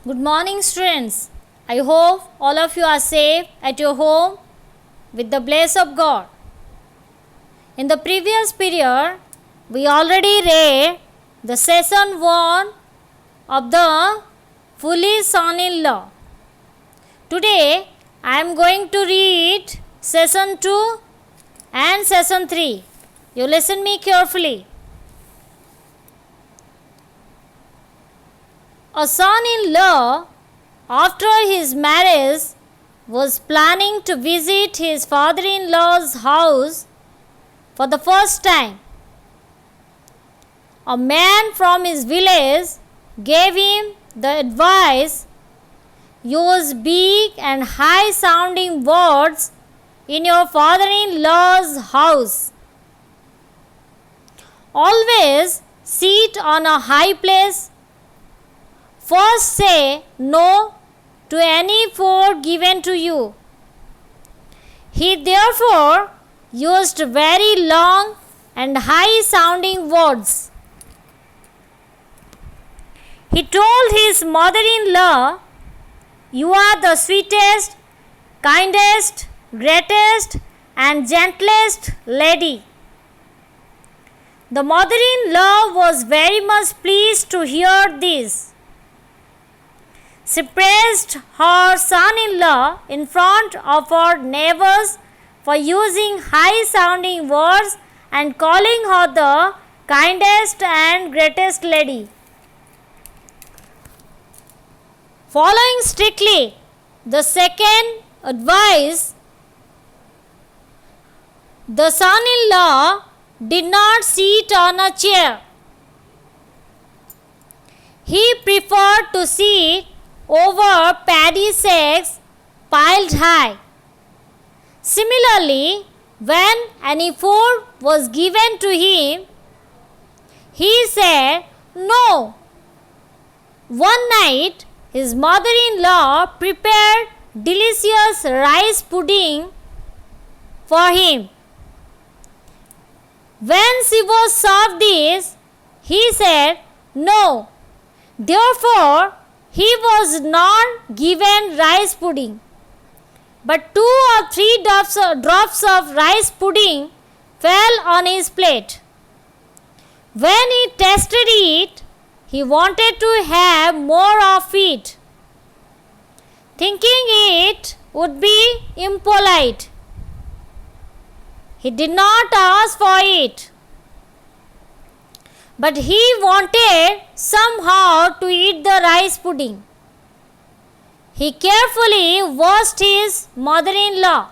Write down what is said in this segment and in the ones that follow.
Good morning, students. I hope all of you are safe at your home with the bless of God. In the previous period, we already read the session 1 of the foolish son-in-law. Today, I am going to read session 2 and session 3. You listen me carefully. A son-in-law, after his marriage, was planning to visit his father-in-law's house for the first time. A man from his village gave him the advice, use big and high-sounding words in your father-in-law's house. Always sit on a high place. First say no to any food given to you. He therefore used very long and high-sounding words. He told his mother-in-law, "You are the sweetest, kindest, greatest and gentlest lady." The mother-in-law was very much pleased to hear this. She praised her son-in-law in front of her neighbors for using high-sounding words and calling her the kindest and greatest lady. Following strictly the second advice, the son-in-law did not sit on a chair. He preferred to sit over paddy sacks piled high. Similarly, when any food was given to him, he said no. One night, his mother-in-law prepared delicious rice pudding for him. When she was served this, he said no. Therefore, he was not given rice pudding, but 2 or 3 drops of rice pudding fell on his plate. When he tasted it, he wanted to have more of it, thinking it would be impolite. He did not ask for it, but he wanted somehow to eat the rice pudding. He carefully washed his mother-in-law.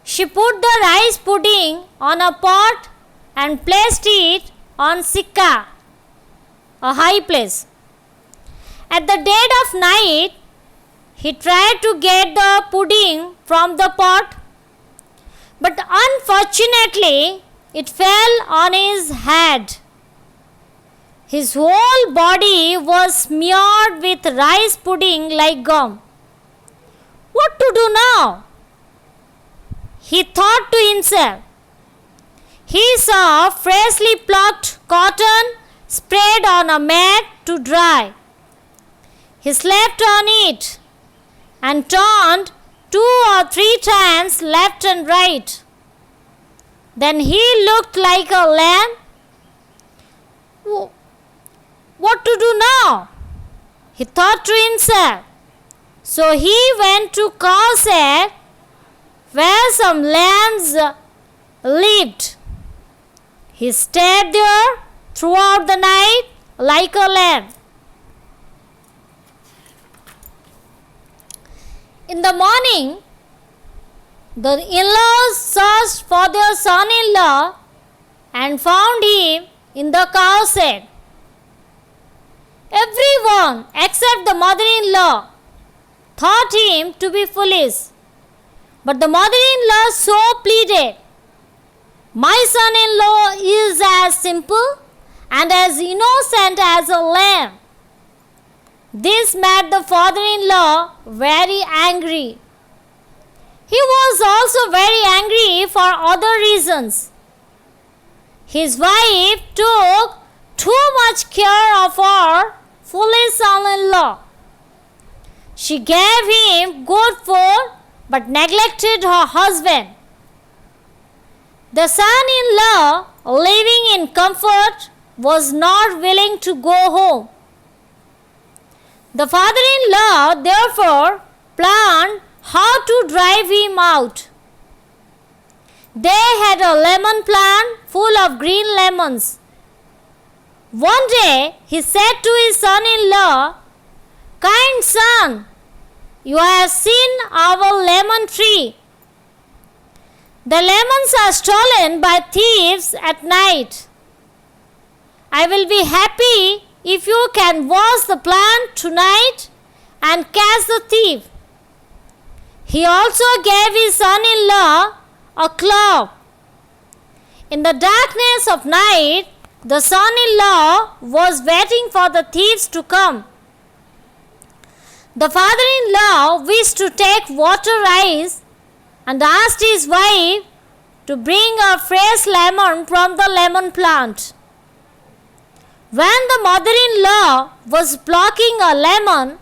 She put the rice pudding on a pot and placed it on sikka, a high place. At the dead of night, he tried to get the pudding from the pot, but unfortunately, it fell on his head. His whole body was smeared with rice pudding like gum. What to do now? He thought to himself. He saw freshly plucked cotton spread on a mat to dry. He slept on it and turned 2 or 3 times left and right. Then he looked like a lamb. What to do now? He thought to himself. So he went to cowshed where some lambs lived. He stayed there throughout the night like a lamb. In the morning, the in-laws searched for their son-in-law and found him in the cowshed. Everyone except the mother-in-law thought him to be foolish. But the mother-in-law so pleaded, "My son-in-law is as simple and as innocent as a lamb." This made the father-in-law very angry. He was also very angry for other reasons. His wife took too much care of her foolish son-in-law. She gave him good food but neglected her husband. The son-in-law, living in comfort, was not willing to go home. The father-in-law therefore planned how to drive him out. They had a lemon plant full of green lemons. One day he said to his son-in-law, "Kind son, you have seen our lemon tree. The lemons are stolen by thieves at night. I will be happy if you can wash the plant tonight and catch the thief." He also gave his son-in-law a club. In the darkness of night, the son-in-law was waiting for the thieves to come. The father-in-law wished to take water ice and asked his wife to bring a fresh lemon from the lemon plant. When the mother-in-law was plucking a lemon,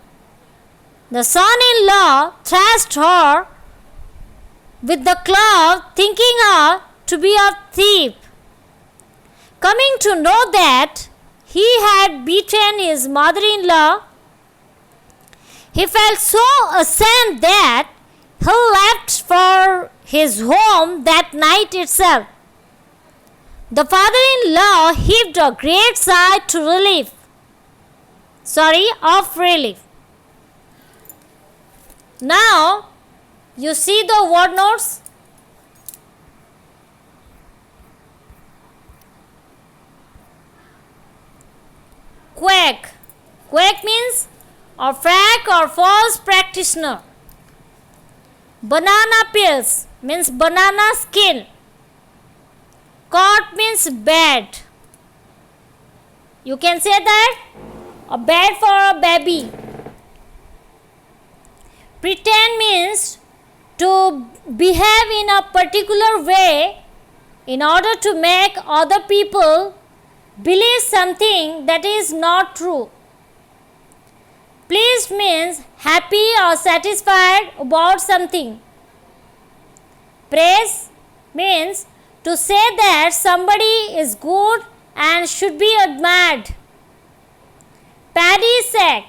the son-in-law thrashed her with the club, thinking her to be a thief. Coming to know that he had beaten his mother-in-law, he felt so ashamed that he left for his home that night itself. The father-in-law heaved a great sigh of relief. Now, you see the word notes. Quack. Quack means a fake or false practitioner. Banana peels means banana skin. Cot means bed. You can say that a bed for a baby. Pretend means to behave in a particular way in order to make other people believe something that is not true. Pleased means happy or satisfied about something. Praise means to say that somebody is good and should be admired. Paddy sack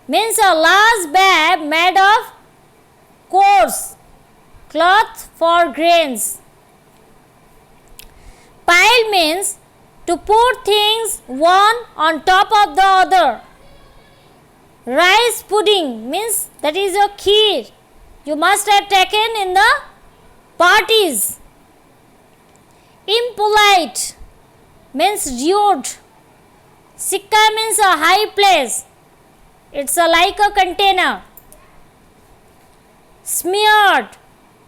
means a large bag made of coarse cloth for grains. Pile means to put things one on top of the other. Rice pudding means that is a kheer you must have taken in the parties. Impolite means rude. Sikka means a high place. It's like a container. Smeared,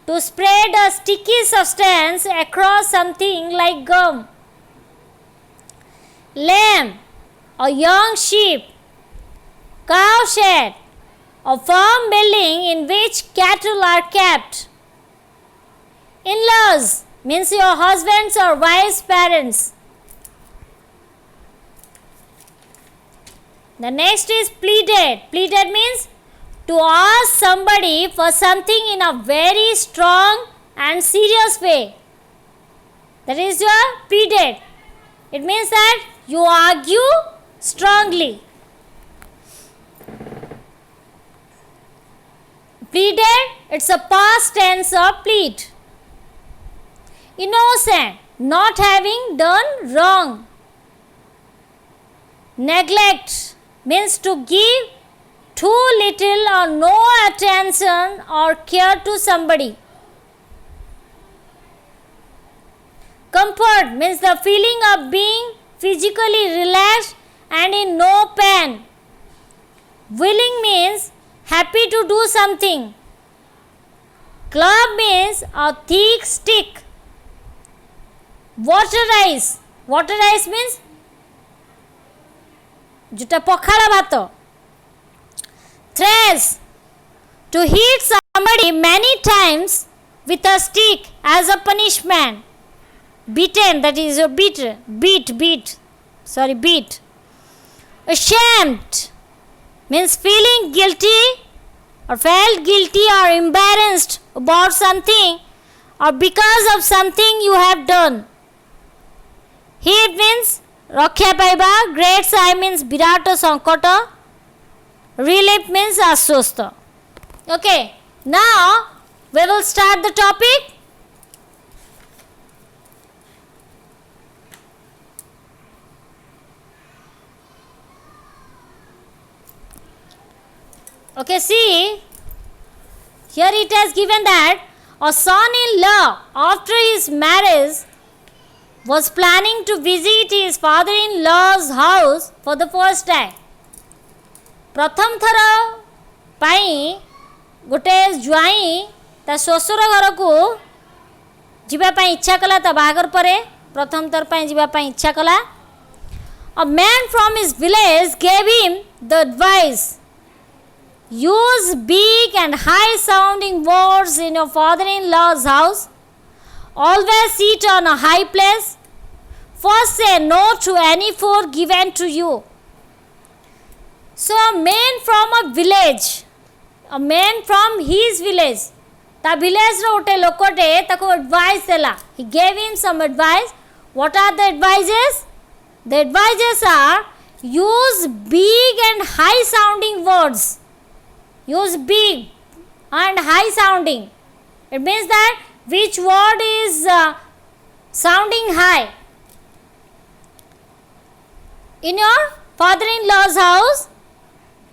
to spread a sticky substance across something like gum. Lamb, a young sheep. Cowshed, a farm building in which cattle are kept. In-laws means your husband's or wife's parents. The next is pleaded. Pleaded means to ask somebody for something in a very strong and serious way. That is your pleaded. It means that you argue strongly. Pleaded, it's a past tense of plead. Innocent, not having done wrong. Neglect means to give too little or no attention or care to somebody. Comfort means the feeling of being physically relaxed and in no pain. Willing means happy to do something. Club means a thick stick. Water ice. Water ice means juta pokhala bhato. Thrash, to hit somebody many times with a stick as a punishment. Beaten, that is a beat. Ashamed means feeling guilty or felt guilty or embarrassed about something or because of something you have done. Here means रक्षा पाइबा, great sigh means Virat संकट, relief means आश्वस्त. Okay, now we will start the topic. Okay, see, here it has given that a son-in-law after his marriage was planning to visit his father-in-law's house for the first time. प्रथम थर पाई गोटे ज्वाई ता ससुर घर को जीवाई इच्छा कला ता बाहागर परे प्रथम थर पाई जीवाई इच्छा कला. A man from his village gave him the advice, use big and high sounding words in your father-in-law's house. Always sit on a high place. First say no to any food given to you. So a man from a village, a man from his village, ta village ro ote lokote taku advice dela. He gave him some advice. What are the advices? The advices are, use big and high sounding words. Use big and high sounding. It means that which word is sounding high. In your father-in-law's house.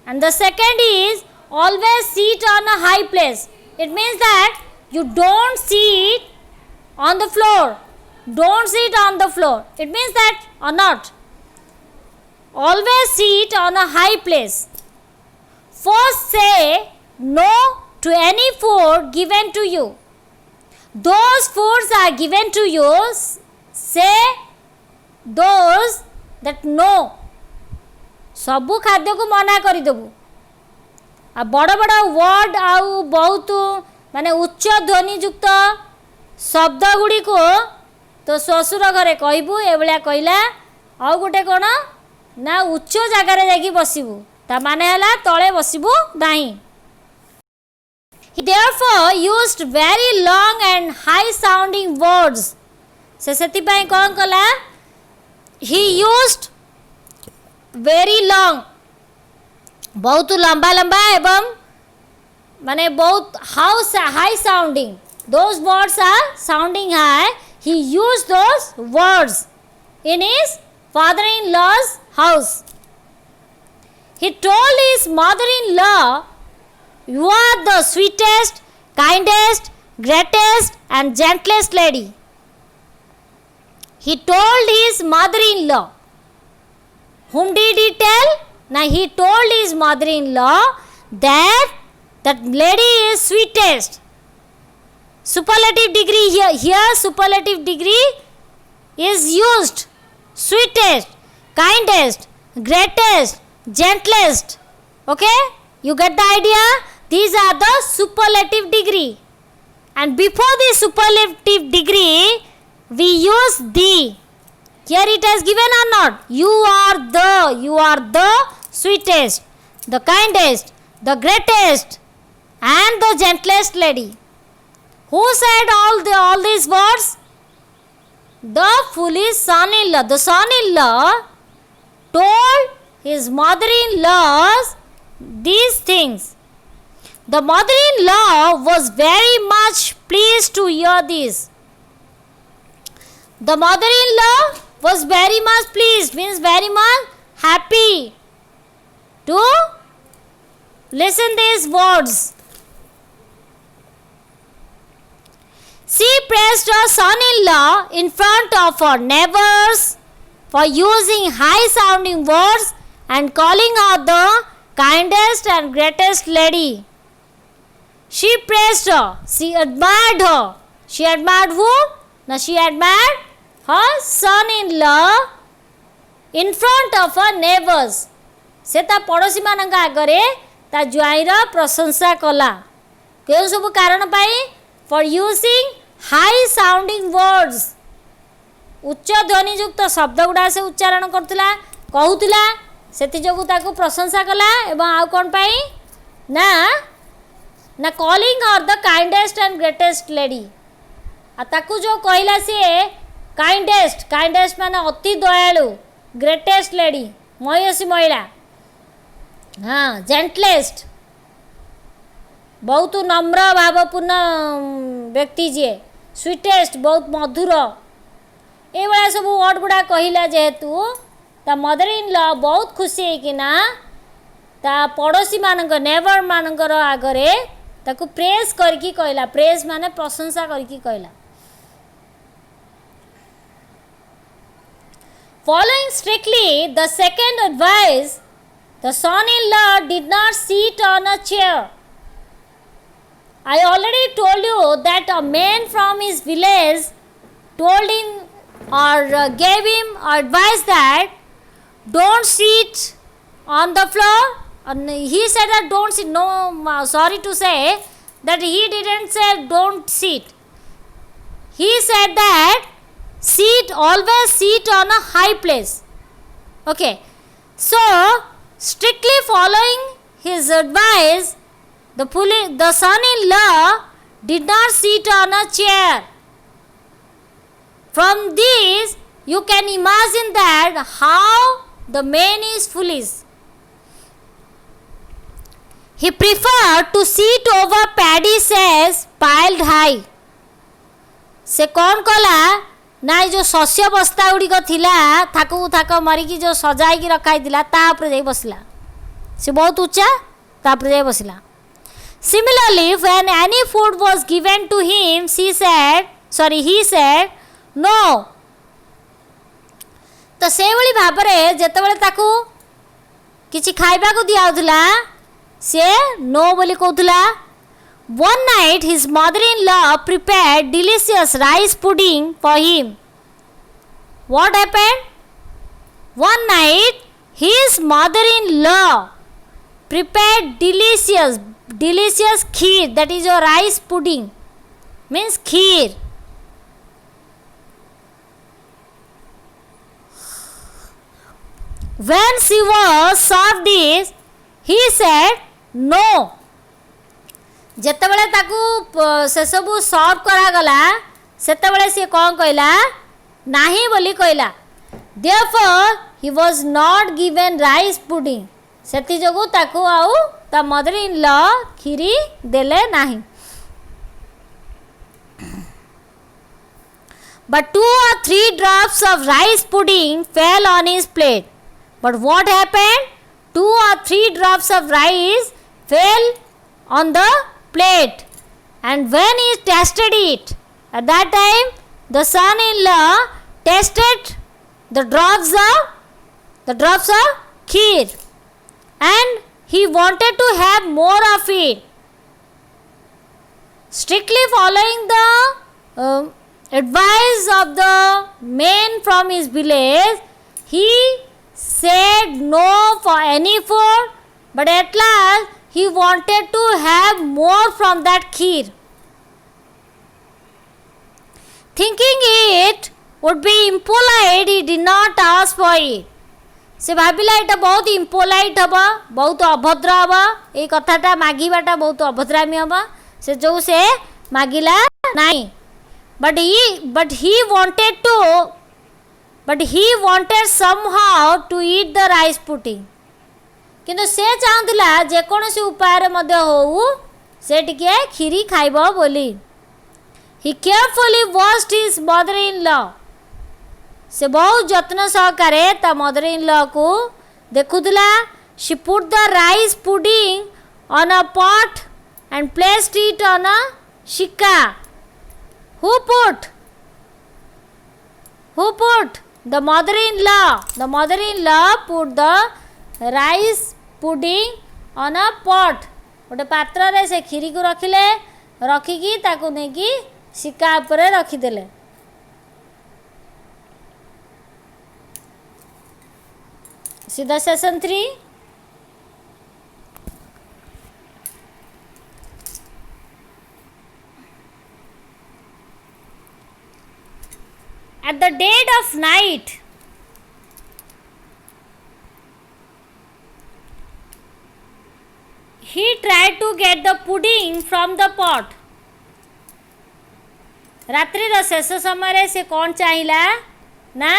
And the second is, always sit on a high place. It means that you don't sit on the floor. Don't sit on the floor. It means that or not. Always sit on a high place. First say no to any food given to you. Those foods are given to you, say those that no. सबु खाद्य को मना करी देबू. आ बड़ बड़ word आउ बहुत माने उच्च ध्वनि युक्त शब्द गुड़ी को तो ससुर घरे कहबू. एभलिया कहला आउ गोटे कोन ना उच्च जगार जाकी बसिबू, ता माने हला तळे बसिबू नाही. He therefore used very long and high sounding words. से सेति पई कोन कला, he used very long, बहुत लंबा लंबा एवं माने बहुत high sounding. Those words are sounding high. He used those words in his father-in-law's house. He told his mother-in-law, you are the sweetest, kindest, greatest and gentlest lady. He told his mother-in-law. Whom did he tell? Now he told his mother-in-law that that lady is sweetest. Superlative degree here superlative degree is used. Sweetest, kindest, greatest, gentlest. Okay? You get the idea? These are the superlative degree. And before the superlative degree, we use the. Here it has given or not? You are the sweetest, the kindest, the greatest and the gentlest lady. Who said all these words? The foolish son-in-law. The son-in-law told his mother-in-law these things. The mother-in-law was very much pleased to hear this. The mother-in-law was very much pleased, means very much happy to listen these words. She praised her son-in-law in front of her neighbors for using high-sounding words and calling her the kindest and greatest lady. She praised her. She admired her. She admired who? Now she admired her son-in-law in front of her neighbors. से ता पड़ोसी मानक आगरे ता ज्वाईर प्रशंसा कला. केउ सब कारण पाई? For using high sounding words. उच्च ध्वनि युक्त शब्द गुड़ा से उच्चारण करतला कहूतला सेति जोगु ताको प्रशंसा कला एवं आउ कोन पाई ना ना calling her the kindest and greatest lady आ ताकू जो कहला सी काइंडेस्ट काइंडेस्ट माने अति दयालु ग्रेटेस्ट लेडी मयसी महिला हाँ जेंटलेस्ट बहुत नम्र भावपूर्ण व्यक्ति जी स्वीटेस्ट बहुत मधुर ये भाया सब वर्ड गुड़ा कहला जेहेतु ता मदर इन लॉ बहुत खुशी है कि ना ता पड़ोसी मानक नेबर मानकर आगरे ताकू प्रेस करके कहला प्रेस माने प्रशंसा करके कहला Following strictly the second advice, the son-in-law did not sit on a chair. I already told you that a man from his village told him or gave him advice that don't sit on the floor. And he said that don't sit. No, sorry to say that he didn't say don't sit. He said that sit, always sit on a high place. Okay, so strictly following his advice, the son-in-law did not sit on a chair. From this you can imagine that how the man is foolish. He preferred to sit over paddy sacks piled high. से कौन कला ना जो शस्य बस्ता गुड़िक थिला थाकू थाक मरिकी जो सजाई रखाई तापर जाई बसला से बहुत उच्चा तापर जाई बसला similarly when any food was given to him he said no तो से भली भाबरे जेतेबेले ताकू किछि खाइबा को दियाउथला से नो बोली कहउथला One night his mother-in-law prepared delicious rice pudding for him. What happened? One night his mother-in-law prepared delicious kheer, that is your rice pudding, means kheer. When she was served this, he said no. जेतेबेले ताकू से सबू सर्व करागला सेतेबेले सी कौन कहला नाही बोली कहला therefore he was not given rice pudding सेति जोगु ताकू आउ ता मदर इन लॉ खीरी देले नाही but 2 or 3 drops of rice pudding fell on his plate. But what happened? 2 or 3 drops of rice fell on the plate, and when he tasted it, at that time the son-in-law tasted the drops of kheer, and he wanted to have more of it. Strictly following the advice of the man from his village, he said no for any food, but at last he wanted to have more from that kheer. Thinking it would be impolite, he did not ask for it. से भाविला एटा बहुत impolite हबा बहुत अभद्र हबा ए कथाटा मागिबाटा बहुत अभद्रामी हबा से जो से मागिला नाही but he wanted somehow to eat the rice pudding. किंतु से चाहूला जेकोसी उपाय हो से टिके खीरी खाइब बोली. He carefully washed his mother in law से बहुत जत्न सहकारे ता मदर इन लॉ को देखुला. She put the rice pudding on a pot and placed it on a shikka. Who put the mother-in-law put the rice pudding on a pot. गोटे पात्र रे से खीरी को रखिले रखिकी ताकू नेकी सिक्का उपरे रखिदेले. सीधा session 3. At the dead of night, he tried to get the pudding from the pot. रात्रिर शेष समय से कौन चाहिला ना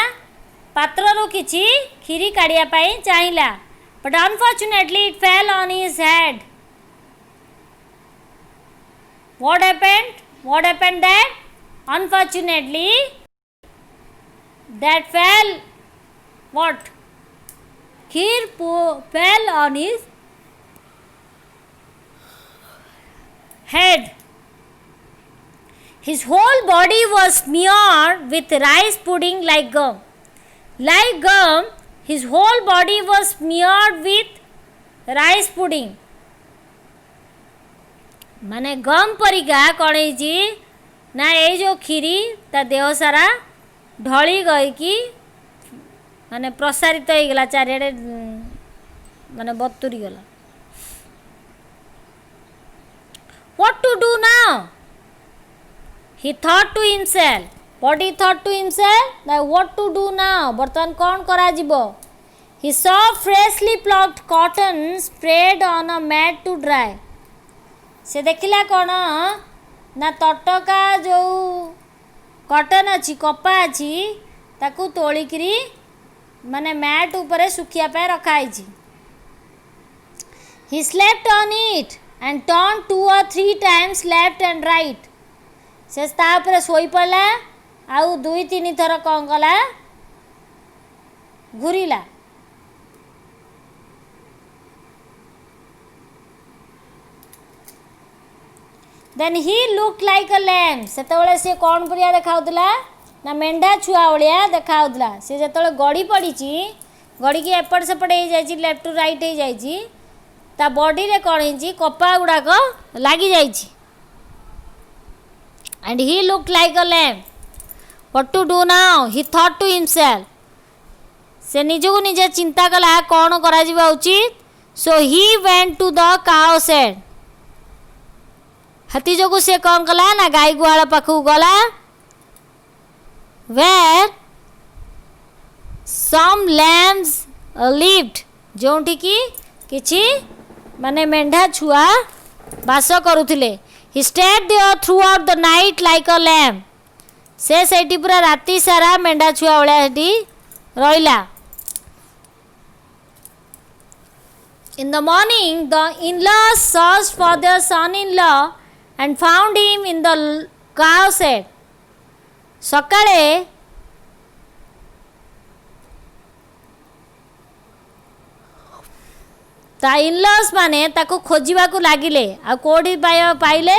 पात्ररू किछि खीरी काढ़िया पाई चाहिला, but unfortunately it fell on his head. What happened? What happened that unfortunately that fell what? Kheer fell on his head. His whole body was smeared with rice pudding like gum. Like gum, his whole body was smeared with rice pudding. माने गम परिका कौन ना ये जो खीरी ता देह सारा ढली गई कि माने प्रसारित हो गला चारिआडे माने बतुरी गला. What to do now? He thought to himself. What he thought to himself? That what to do now? बर्तमान कौन करा जिवो? He saw freshly plucked cotton spread on a mat to dry. से देखिला कौन ना तटका जो कॉटन अच्छी कपा अच्छी ताकू तोलिकी माने मैट ऊपर सुखिया पे रखाई. He slept on it and turned 2 or 3 times left and right. से तापर सोई पड़ला आउ 2-3 थर कौन कला घूरिला. Then he looked like a lamb. सेतबेले से कौन परिया देखाउतला ना मेंढा छुआ भलिया देखाउतला. से जेतबेले गड़ी पड़ीची गड़ी की एपट सेपट हो जाइची लेफ्ट टू राइट हो जाइची ता बॉडी रे कौन होइची कपा गुड़ाक लगी जाइची. And he looked like a lamb. What to do now? He thought to himself. से निजको निजे चिंता कला कौन करा जिबा उचित. So he went to the cow shed. हाथी जो से कौन कला ना गाई गुआल पाखु गला. Where some lambs lived. जोंठी की किछि माने मेंढा छुआ बास करुथिले. He stayed there throughout the night like a lamb. से सेठी पूरा राती सारा मेंढा छुआ भलिया सेठी रहिला. In the morning the in-laws searched for their son-in-law and found him in the cow shed. सकाळे ता इनलॉस माने ताको खोजिबा को लागिले आ कोडी पाइले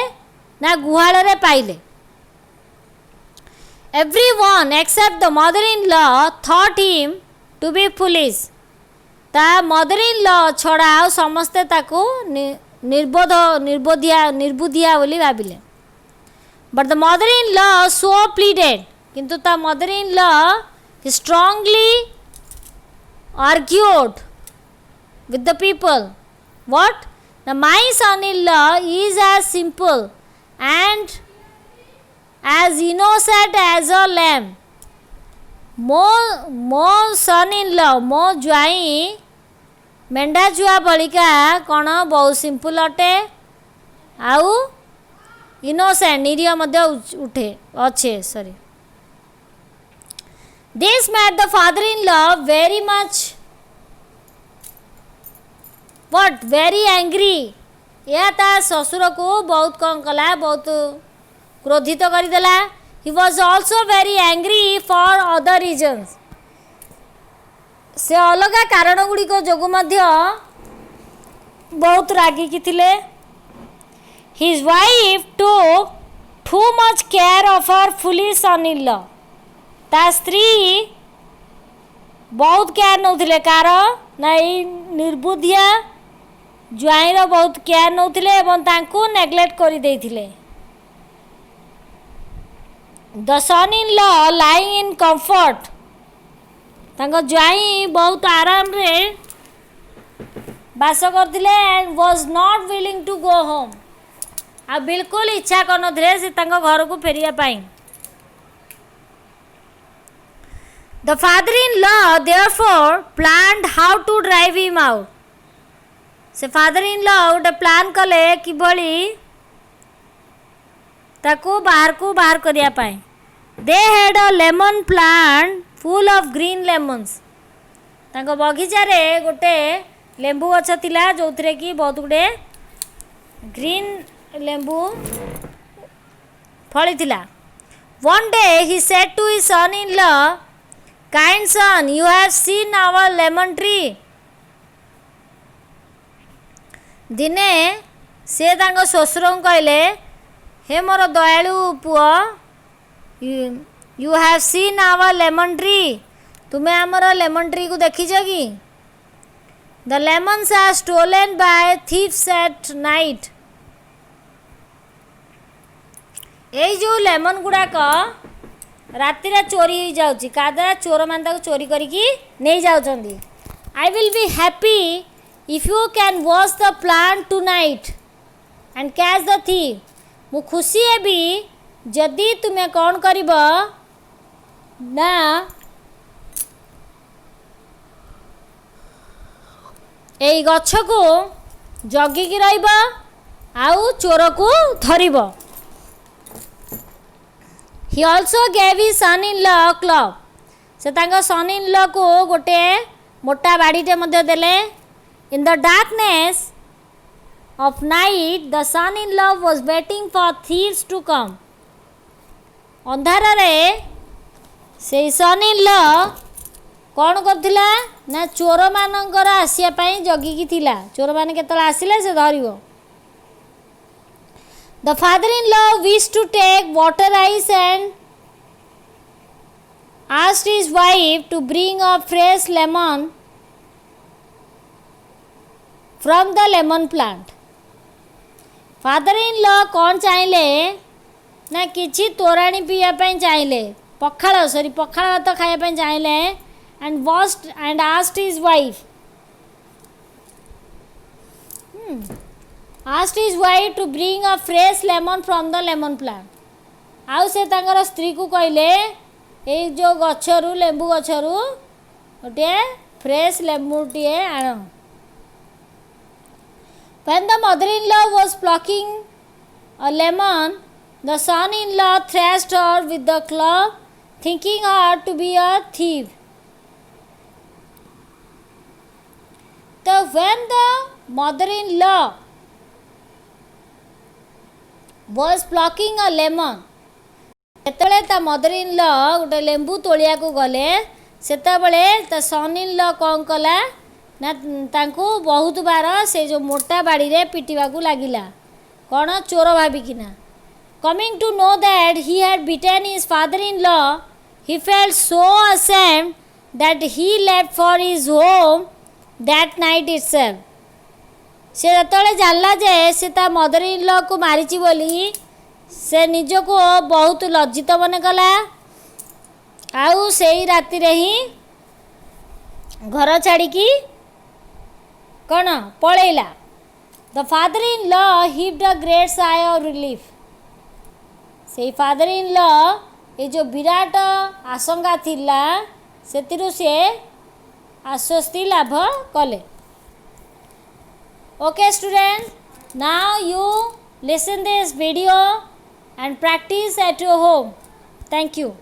ना गुहाल रे पाइले. Everyone except the mother-in-law thought him to be foolish. ता mother-in-law छड़ा आ समस्ते ताको निर्बुद्धिया बोली भाविले. But the mother-in-law so pleaded. किंतु ता mother-in-law strongly argued with the people. What? Now my son-in-law is as simple and as innocent as a lamb. मो son-in-law मो ज्वाई मेंढा छुआ बलिका कौन बहुत सिंपल अटे आउ इनोसेंट निरीह मध्य उठे अच्छे. Sorry. This made the father-in-law very much what? Very angry. यह ता ससुर को बहुत कौन कला बहुत क्रोधित करदेला. He was also very angry for other reasons. से अलग कारण गुड़िक जोगु मध्य बहुत रागी की थिले. His wife took too much care of her foolish son-in-law. ता स्त्री बहुत केयर नौथिले कार नाई निर्बुद्धिया ज्वाईर बहुत केयर नौथिले एवं तांको नेग्लेक्ट करि देथिले. The son-in-law lying in comfort. तांको ज्वाई बहुत आराम रे बास करथिले and was not willing to go home. आ बिल्कुल इच्छा करनथिले से तांको घर को फेरिया पाई. The father-in-law therefore planned how to drive him out. से फादर इन लॉ गोटे प्लान कले किभली ताकू बाहर करिया पाए। They had a lemon plant full of green lemons. तांको बगीचा रे गोटे लेंबू गछ थिला जोथरे कि बहुत गुडे ग्रीन लेंबू फली थिला। One day he said to his son in law, kind son, you have seen our lemon tree. दिने से तांको ससुर कहले, हे मोर दयालु पुओ, you have seen our lemon tree, तुम्हें आमर लेमन ट्री को देखिछ कि? The lemons are stolen by thieves at night. ये जो लेमन गुड़ाक राति चोरी हो जाउची, का द्वारा चोर मान चोरी करिकी नहीं जाउछंदी। I will be happy if you can watch the plant tonight and catch the thief. मु खुशी हेबी जदि तुम्हें कौन करिब ना एई गछ को जगिकी रहिब आउ चोर को धरिब। He also gave his son in law club. से तांको सन इन लॉ को गोटे मोटा बाड़ीटे मध्य देले। In the darkness of night the son in law was waiting for thieves to come. अंधार रे से सन इन लॉ कौन करथिला ना चोर मानकर आसिया पई जगिकी थिला। चोर माने केतला आसिले से धरिबो। The father-in-law wished to take water ice and asked his wife to bring a fresh lemon from the lemon plant. Father-in-law कौन चाहिले ना किछि तोराणी पिया पई चाहिले, पखाळ भात खाया पई चाहिले and asked his wife to bring a fresh lemon from the lemon plant. आउ से तांकर स्त्री को कहले ए जो गछरु लेंबू गछरु गोटे फ्रेश लेंबू टीए आण। When the mother-in-law was plucking a lemon, the son-in-law thrashed her with the club, thinking her to be a thief. So when the mother-in-law was plucking a lemon, सेतबले ता मदर इन लॉ गोटे लेंबू तोलिया को गले, सेतबले ता सन in law कौन कला ना तांको बहुत बार से जो मोटा बाड़ी रे पिटिबा को लागिला कौन चोर भाबिकिना। Coming to know that he had beaten his father in law, he felt so ashamed that he left for his home that night itself. से जतले जानला जे से ता मदर इन लॉ को मारिची बोली से निज को बहुत लज्जित मन कला। आउ से ही राति रे ही घर छाड़ी की कौन पळेला। The father in law heaved a great sigh of relief. से फादर इन लॉ ये जो विराट आशंका थिला सेतिरु से आश्वस्ति लाभ कले। Okay student, now you listen this video and practice at your home. Thank you.